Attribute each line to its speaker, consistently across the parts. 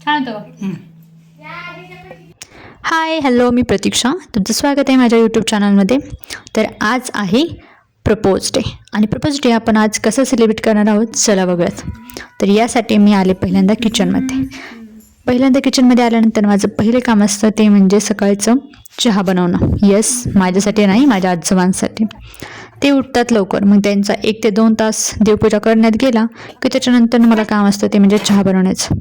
Speaker 1: छान होतं. Hi hello, मी प्रतीक्षा. तुमचं स्वागत आहे माझ्या यूट्यूब चॅनलमध्ये. तर आज आहे प्रपोज डे आणि प्रपोज डे आपण आज कसं सेलिब्रेट करणार आहोत चला बघूयात. तर यासाठी मी आले पहिल्यांदा किचनमध्ये आल्यानंतर माझं पहिलं काम असतं ते म्हणजे सकाळचं चहा बनवणं. येस, माझ्यासाठी नाही, माझ्या आजोबांसाठी. ते उठतात लवकर, मग त्यांचा 1 ते 2 तास देवपूजा करण्यात गेला की त्याच्यानंतर मला काम असतं ते म्हणजे चहा बनवण्याचं.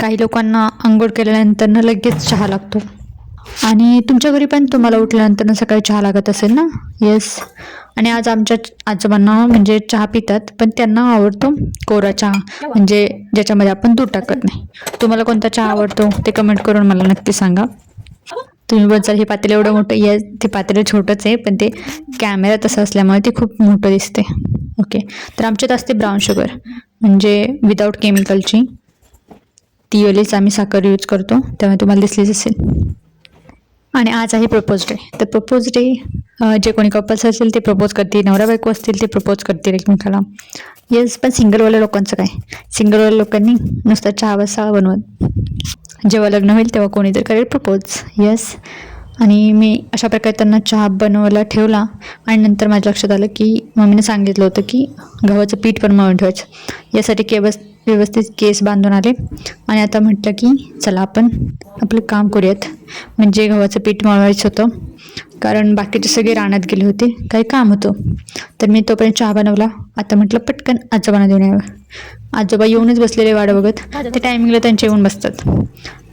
Speaker 1: काही लोकांना अंघोळ केल्यानंतर लगेच चहा लागतो आणि तुमच्या घरी पण तुम्हाला उठल्यानंतर सकाळी चहा लागत असेल ना. येस, आणि आज आमच्या आजोबांना म्हणजे चहा पितात, पण त्यांना आवडतो कोरा चहा, म्हणजे ज्याच्यामध्ये आपण दूध टाकत नाही. तुम्हाला कोणता चहा आवडतो ते कमेंट करून मला नक्की सांगा. तुम्ही बोलचाल हे पातेलं एवढं मोठं. येस, ते पातेलं छोटंच आहे, पण ते कॅमेरा तसं असल्यामुळे ते खूप मोठं दिसते. ओके, तर आमच्यात असते ब्राऊन शुगर, म्हणजे विदाऊट केमिकलची. ती वेळेस आम्ही साखर यूज करतो, त्यामुळे तुम्हाला दिसलीच असेल. आणि आज आहे प्रपोज डे. तर प्रपोज डे जे कोणी कपल्स असेल ते प्रपोज करतील, नवरा बायको असतील ते प्रपोज करतील एकमेकाला. येस, पण सिंगलवाल्या लोकांचं काय, सिंगलवाल्या लोकांनी नुसता चहा बसा बनवत. जेव्हा लग्न होईल तेव्हा कोणीतरी करेल प्रपोज. येस, आणि मी अशा प्रकारे त्यांना चहा बनवायला ठेवला आणि नंतर माझ्या लक्षात आलं की मम्मीने सांगितलं होतं की गव्हाचं पीठ पण मळून ठेवायचं. यासाठी व्यवस्थित केस बांधून आले आणि आता म्हटलं की चला आपण आपलं काम करूयात. म्हणजे गव्हाचं पीठ मळवायचं होतं, कारण बाकीचे सगळे रानात गेले होते, काही काम होतं. तर मी तोपर्यंत चहा बनवला. आता म्हटलं पटकन आजोबांना देऊन यावं. आजोबा येऊनच बसलेले वाट बघत. ते टायमिंगला त्यांचे येऊन बसतात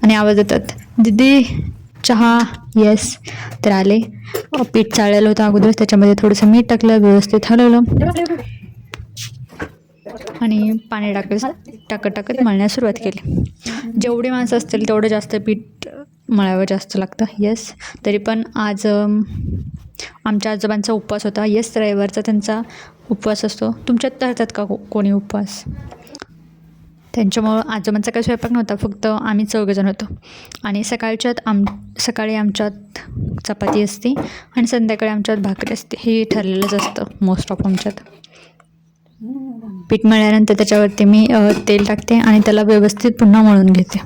Speaker 1: आणि आवाज देतात, दीदी चहा. येस, तर आले. पीठ चाळलेलं होतं अगोदर, त्याच्यामध्ये थोडंसं मीठ टाकलं, व्यवस्थित हलवलं आणि पाणी टाकत मळण्यास सुरुवात केली. जेवढी माणसं असतील तेवढं जास्त पीठ मळावं जास्त लागतं. येस, तरी पण आज आमच्या आजोबांचा उपवास होता. येस, रविवारचा त्यांचा उपवास असतो. तुमच्यात धरतात का कोणी उपवास? त्यांच्यामुळं आजोबांचा काही स्वयंपाक नव्हता, फक्त आम्ही 4 जण होतो. आणि सकाळी आमच्यात चपाती असते आणि संध्याकाळी आमच्यात भाकरी असते. हे ठरलेलंच असतं मोस्ट ऑफ आमच्यात. पीठ मळल्यानंतर त्याच्यावरती मी तेल टाकते आणि त्याला व्यवस्थित पुन्हा मळून घेते.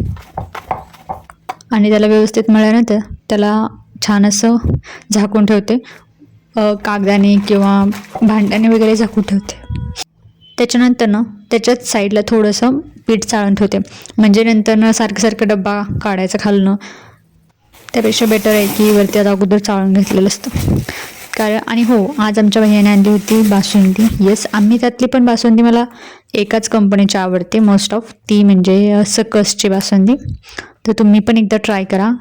Speaker 1: आणि त्याला व्यवस्थित मळल्यानंतर त्याला छान असं झाकून ठेवते, कागदाने किंवा भांड्याने वगैरे झाकून ठेवते. त्याच्यानंतर त्याच्यात साईडला थोडंसं पीठ चाळून ठेवते, म्हणजे नंतर सारखं डब्बा काढायचा खालनं. त्यापेक्षा बेटर आहे की वरती आता अगोदर चाळून घेतलेलं असतं. कारण आणि हो, आज आमच्या बहिणीने आणली होती बासुंदी. येस, आम्ही त्यातली पण बासुंदी मला एकाच कंपनीची आवडते मोस्ट ऑफ, ती म्हणजे सकसची बासुंदी. तर तुम्ही पण एकदा ट्राय करा.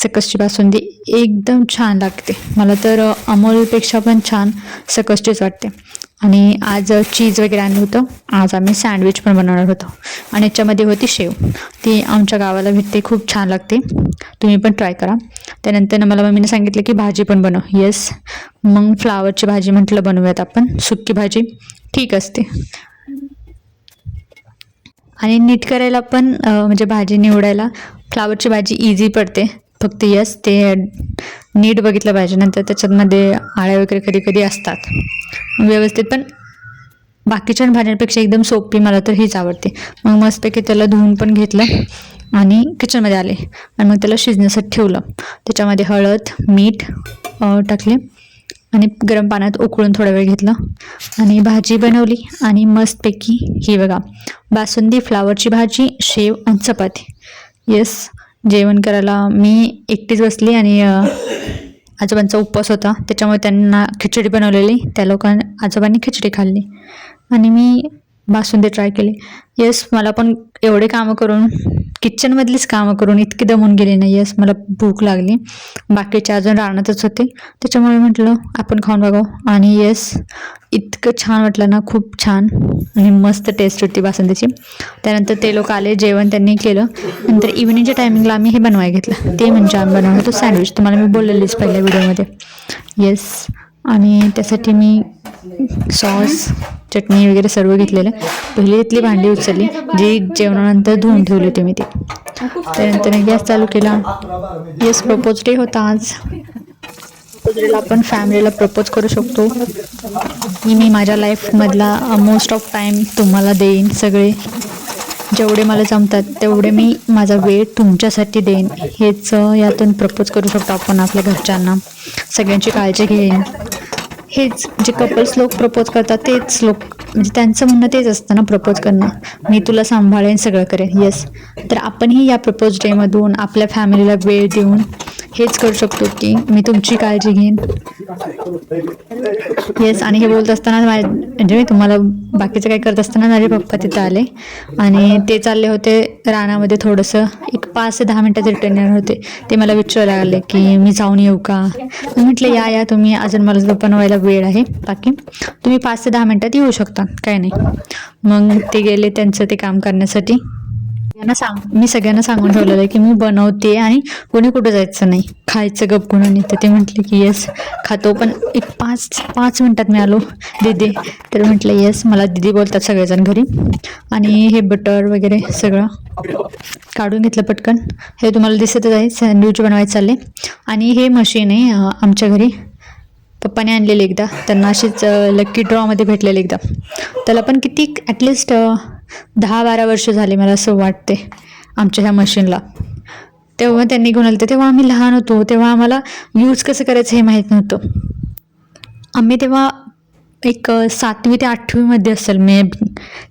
Speaker 1: सकसची बासुंदी एकदम छान लागते. मला तर अमोलपेक्षा पण छान सकसचीच वाटते. आणि आज चीज वगैरे आणलं होतं. आज आम्ही सँडविच पण बनवणार होतो आणि याच्यामध्ये होती शेव. ती आमच्या गावाला भेटते, खूप छान लागते. तुम्ही पण ट्राय करा. त्यानंतर मला मम्मीने सांगितलं की भाजी पण बनव. येस, मग फ्लावरची भाजी म्हटलं बनवूयात आपण. सुक्की भाजी ठीक असते आणि नीट करायला पण म्हणजे भाजी निवडायला फ्लावरची भाजी इझी पडते. फक्त येस, ते नीट बघितलं पाहिजे, नंतर त्याच्यामध्ये आळ्या वगैरे कधी कधी असतात व्यवस्थित. पण बाकीच्या भाज्यांपेक्षा एकदम सोपी मला तर हीच आवडते. मग मस्तपैकी त्याला धुवून पण घेतलं आणि किचनमध्ये आले आणि मग त्याला शिजण्यासाठी ठेवलं. त्याच्यामध्ये हळद, मीठ टाकले आणि गरम पाण्यात उकळून थोडा वेळ घेतलं आणि भाजी बनवली. आणि मस्तपैकी ही बघा, बासुंदी, फ्लावरची भाजी, शेव आणि चपाती. येस, जेवण करायला मी एकटीच बसली आणि आजोबांचा उपवास होता, त्याच्यामुळे त्यांना खिचडी बनवलेली. आजोबांनी खिचडी खाल्ली आणि मी बासुंदी ट्राय केली. येस, मला पण एवढे कामं करून, किचनमधलीच कामं करून इतकी दमून गेली नाही. येस, मला भूक लागली. बाकीचे अजून राहणारच होते, त्याच्यामुळे म्हटलं आपण खाऊन बघावं. आणि येस, इतकं छान वाटलं ना, खूप छान आणि मस्त टेस्ट होती बासुंदीची. त्यानंतर ते लोक आले, जेवण त्यांनी केलं. नंतर इव्हिनिंगच्या टायमिंगला आम्ही हे बनवायला घेतलं, ते म्हणजे आम्ही बनवलं होतं सँडविच. तुम्हाला मी बोललेलीच पहिल्या व्हिडिओमध्ये. येस, आणि त्यासाठी मी सॉस, चटणी वगैरे सर्व घेतलेलं. पहिली इथली भांडी उचलली जी जेवणानंतर धुवून ठेवली होती मी ती. त्यानंतर गॅस चालू केला. येस, प्रपोज डे होता आज. प्रपोज डेला आपण फॅमिलीला प्रपोज करू शकतो. मी माझ्या लाईफमधला मोस्ट ऑफ टाईम तुम्हाला देईन सगळे. जेवढे मला जमतात तेवढे मी माझा वेळ तुमच्यासाठी देईन, हेच यातून प्रपोज करू शकतो आपण आपल्या घरच्यांना. सगळ्यांची काळजी घेईन. हेच जे कपल्स लोक प्रपोज करतात तेच लोक, म्हणजे त्यांचं म्हणणं तेच असतं ना प्रपोज करणं, मी तुला सांभाळेन, सगळं करेन. येस, तर आपणही या प्रपोज डेमधून आपल्या फॅमिलीला वेळ देऊन हेच करू शकतो की मी तुमची काळजी घेईन. येस, आणि हे बोलत असताना म्हणजे मी तुम्हाला बाकीचं काय करत असताना माझे पप्पा तिथं आले आणि ते चालले होते रानामध्ये थोडंसं, एक 5 ते 10 मिनटात रिटर्न येणार होते. ते मला विचारायला लागले की मी जाऊन येऊ का. मी म्हटलं या तुम्ही, अजून मला बनवायला वेळ आहे, बाकी तुम्ही 5 ते 10 मिनटात येऊ शकता, काय नाही. मग ते गेले त्यांचं ते काम करण्यासाठी. मी सगळ्यांना सांगून ठेवलेलं आहे की मी बनवते आणि कोणी कुठं जायचं नाही, खायचं गप गुणांनी. तर ते म्हटले की येस खातो, पण एक 5 मिनटात मी आलो दीदी. तर म्हटलं येस, मला दीदी बोलतात सगळेजण घरी. आणि हे बटर वगैरे सगळं काढून घेतलं पटकन. हे तुम्हाला दिसतच आहे, सँडविच बनवायचं चालले. आणि हे मशीन आहे आमच्या घरी, पप्पाने आणलेले एकदा, त्यांना अशीच लकी ड्रॉमध्ये भेटलेले एकदा. त्याला पण किती ॲटलिस्ट 10-12 वर्ष झाले मला असं वाटते आमच्या ह्या मशीनला. तेव्हा त्यांनी घेऊन आलं, तेव्हा आम्ही लहान होतो, तेव्हा आम्हाला यूज कसं करायचं हे माहीत नव्हतं. आम्ही तेव्हा एक 7वी ते 8वीमध्ये असेल मे बी,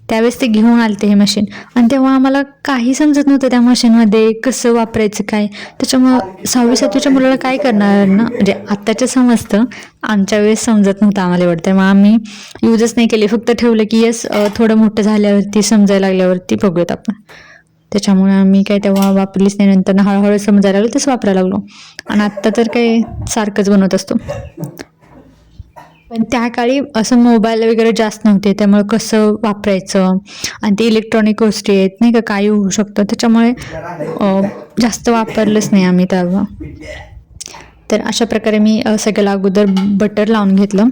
Speaker 1: त्यावेळेस ते घेऊन आले हे मशीन. आणि तेव्हा आम्हाला काही समजत नव्हतं त्या मशीनमध्ये कसं वापरायचं काय. त्याच्यामुळं 6वी-7वीच्या मुलाला काय करणार ना, म्हणजे आत्ताच्या समजतं, आमच्या वेळेस समजत नव्हतं आम्हाला एवढं. तेव्हा आम्ही यूजच नाही केले, फक्त ठेवलं की येस थोडं मोठं झाल्यावरती समजायला लागल्यावरती बघूयात आपण. त्याच्यामुळे आम्ही काय तेव्हा वापरलीच नाही. नंतर हळूहळू समजायला लागलं तसं वापरायला लागलो. आणि आत्ता तर काही सारखंच बनवत असतो. पण त्या काळी असं मोबाईल वगैरे जास्त नव्हते, त्यामुळे कसं वापरायचं आणि ते इलेक्ट्रॉनिक गोष्टी आहेत नाही का, काही होऊ शकतं, त्याच्यामुळे जास्त वापरलंच नाही आम्ही तेव्हा. तर अशा प्रकारे मी सगळ्याला अगोदर बटर लावून घेतलं.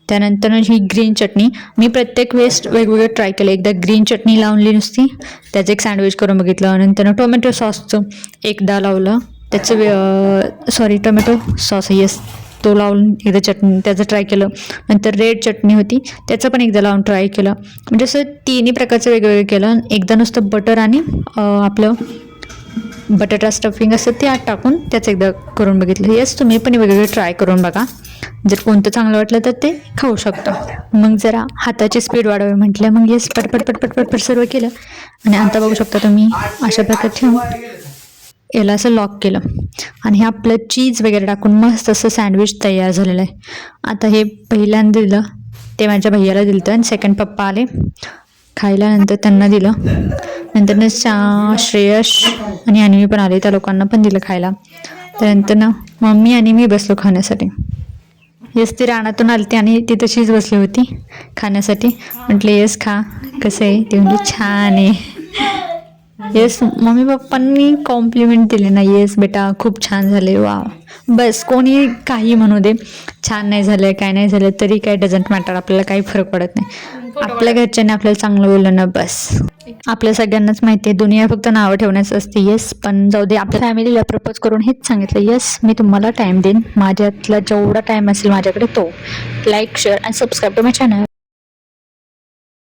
Speaker 1: त्यानंतर ही ग्रीन चटणी मी प्रत्येक वेळेस वेगवेगळं ट्राय केलं. एकदा ग्रीन चटणी लावली नुसती, त्याचं एक सँडविच करून बघितलं. नंतर टोमॅटो सॉसचं एकदा लावलं, त्याचं टोमॅटो सॉस येस तो लावून एकदा चटणी त्याचं ट्राय केलं. नंतर रेड चटणी होती, त्याचं पण एकदा लावून ट्राय केलं. म्हणजे असं तिन्ही प्रकारचं वेगवेगळं केलं. एकदा नुसतं बटर आणि आपलं बटाटा स्टफिंग असतं ते आत टाकून त्याचं एकदा करून बघितलं. येस, तुम्ही पण वेगवेगळे ट्राय करून बघा, जर कोणतं चांगलं वाटलं तर ते खाऊ शकतो. मग जरा हाताची स्पीड वाढवावी म्हटलं, मग येस पटपट सर्व केलं. आणि आता बघू शकता तुम्ही अशा प्रकारे ठेवून याला असं लॉक केलं. आणि हे आपलं चीज वगैरे टाकून मस्त असं सँडविच तयार झालेलं आहे. आता हे पहिल्यांदा दिलं ते माझ्या भैयाला दिलं, आणि सेकंड पप्पा आले खायला, नंतर त्यांना दिलं. नंतर श्रेयश आणि अन्वी पण आले, त्या लोकांना पण दिलं खायला. त्यानंतर मम्मी आणि मी बसलो खाण्यासाठी. येस, ती रानातून आली ती आणि ती तशीच बसली होती खाण्यासाठी. म्हटलं येस खा, कसं आहे ते, म्हणजे छान आहे. येस, मम्मी पप्पांनी कॉम्प्लिमेंट दिले ना, येस बेटा खूप छान झाले, वा. बस कोणी काही म्हणू दे, छान नाही झालं काय नाही झालं तरी काय डझंट मॅटर, आपल्याला काही फरक पडत नाही. आपल्या घरच्यांनी आपल्याला चांगलं बोललं ना बस. आपल्या सगळ्यांनाच माहिती आहे दुनिया फक्त नावं ठेवण्याचं असते. येस, पण जाऊ दे, आपल्या फॅमिलीला प्रपोज करून हेच सांगितलं, येस मी तुम्हाला टाईम देईन, माझ्यातला जेवढा टाईम असेल माझ्याकडे तो. Like, share and subscribe to my channel.